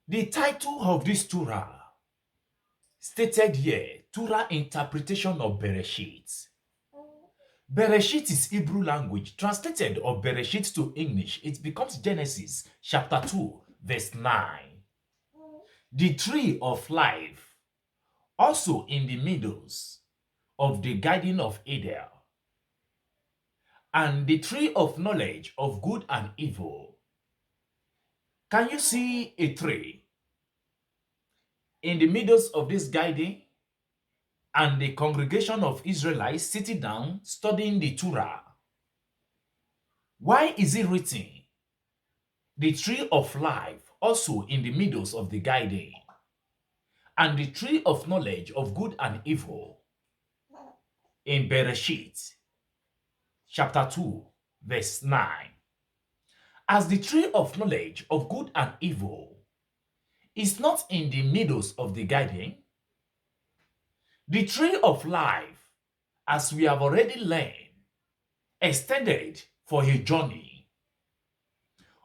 The title of this Torah stated here, Torah Interpretation of Beresheet. Beresheet is Hebrew language. Translated of Beresheet to English, it becomes Genesis chapter 2, verse 9. The tree of life, also in the middles of the garden of Eden, and the tree of knowledge of good and evil. Can you see a tree in the middles of this garden and the congregation of Israelites sitting down studying the Torah? Why is it written, the tree of life also in the middles of the garden, and the tree of knowledge of good and evil in Beresheet chapter 2, verse 9? As the tree of knowledge of good and evil is not in the middles of the garden, the tree of life, as we have already learned, extended for a journey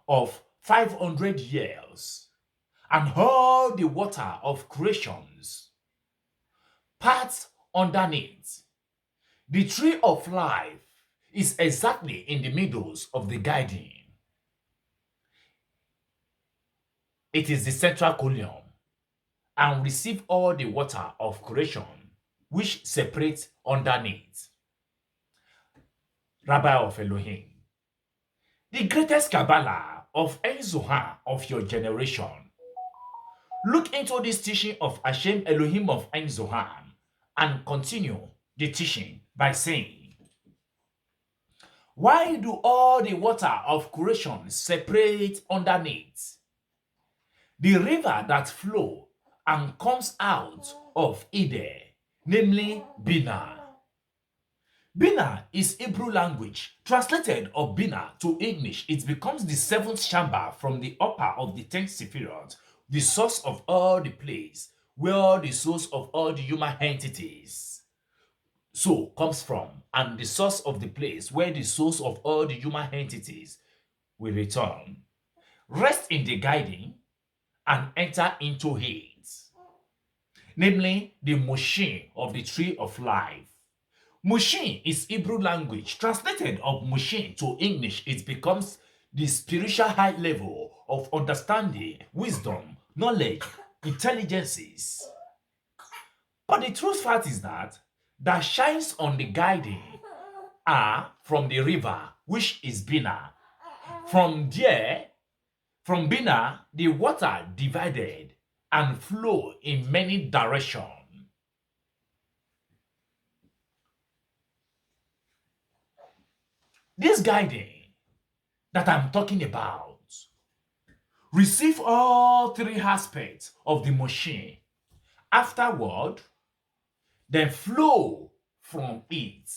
of 500 years, and all the water of creations passed underneath. The tree of life is exactly in the middles of the garden. It is the central column and receive all the water of creation which separates underneath. Rabbi of Elohim, the greatest Kabbalah of Ein Zohar of your generation. Look into this teaching of Hashem Elohim of Ein Zohar and continue the teaching by saying, why do all the water of creation separate underneath? The river that flow and comes out of Eden, namely Bina. Bina is Hebrew language. Translated of Bina to English, it becomes the seventh chamber from the upper of the 10th Sephirot, the source of all the place, where the source of all the human entities so comes from, and the source of the place where the source of all the human entities will return. Rest in the guiding and enter into it, namely the Moshe of the tree of life. Moshe is Hebrew language. Translated of Moshe to English, it becomes the spiritual high level of understanding, wisdom, knowledge, intelligences. But the truth fact is that shines on the guiding are from the river, which is Bina. From Bina, the water divided and flow in many directions. This guiding that I'm talking about receive all three aspects of the Moshe. Afterward, then flow from it.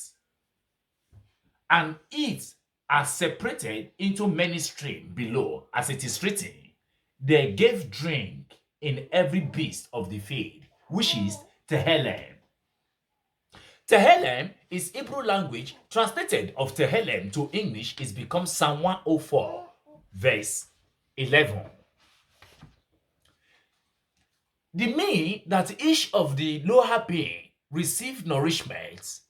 And it are separated into many streams below, as it is written, they gave drink in every beast of the field, which is Tehillim. Tehillim is Hebrew language. Translated of Tehillim to English, it becomes Psalm 104, verse 11. The mean that each of the lower being receive nourishment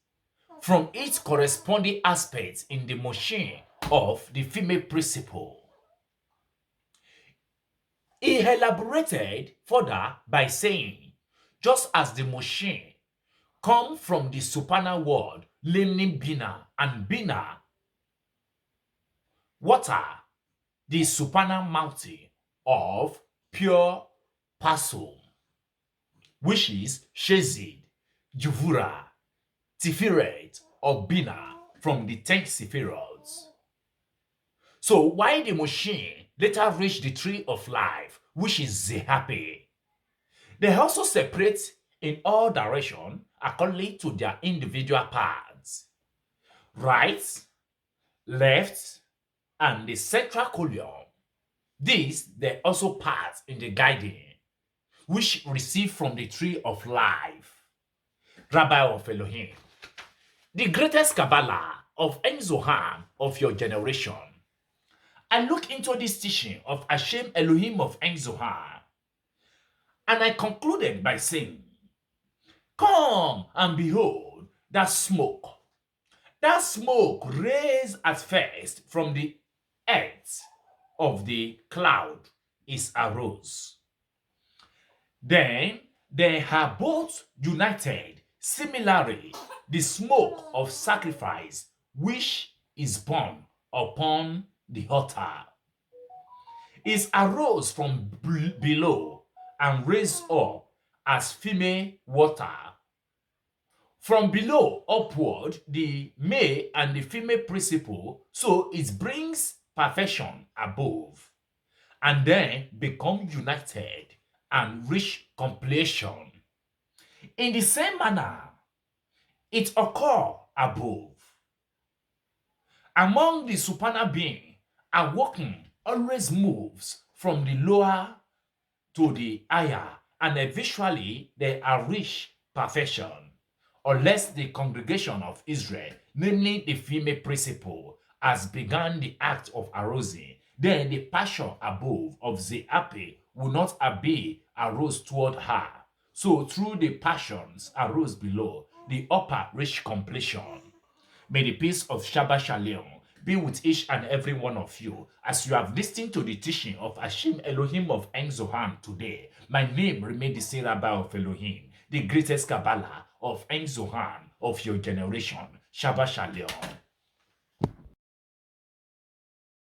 from its corresponding aspects in the Moshe of the female principle. He elaborated further by saying, just as the Moshe come from the supernal world, namely Bina, and Bina, water, the supernal mountain of pure Paso, which is Shezid, Juvura, Tiferet, or Bina from the 10th Sephirot. So why the Moshe later reached the tree of life, which is Zehape, they also separate in all directions according to their individual parts. Right, left, and the central column. These they also pass in the guiding, which receive from the tree of life. Rabbi of Elohim, the greatest Kabbalah of Ein Zohar of your generation. I look into this teaching of Hashem Elohim of Ein Zohar And I concluded by saying, come and behold that smoke. That smoke raised at first from the earth of the cloud is arose. Then they are both united. Similarly, the smoke of sacrifice which is born upon the altar is arose from below and raised up as female water. From below upward, the male and the female principle, so it brings perfection above, and then become united and reach completion. In the same manner, it occur above. Among the supernal being, awakening always moves from the lower to the higher, and eventually they are reach perfection. Unless the congregation of Israel, namely the female principle, has begun the act of arousing, then the passion above of the happy will not be arose toward her. So through the passions arose below, the upper reach completion. May the peace of Shabbat Shalom be with each and every one of you as you have listened to the teaching of Hashem Elohim of Ein Zohan today. My name remains the same Rabbi of Elohim, the greatest Kabbalah of Ein Zohan of your generation. Shabbat Shalom.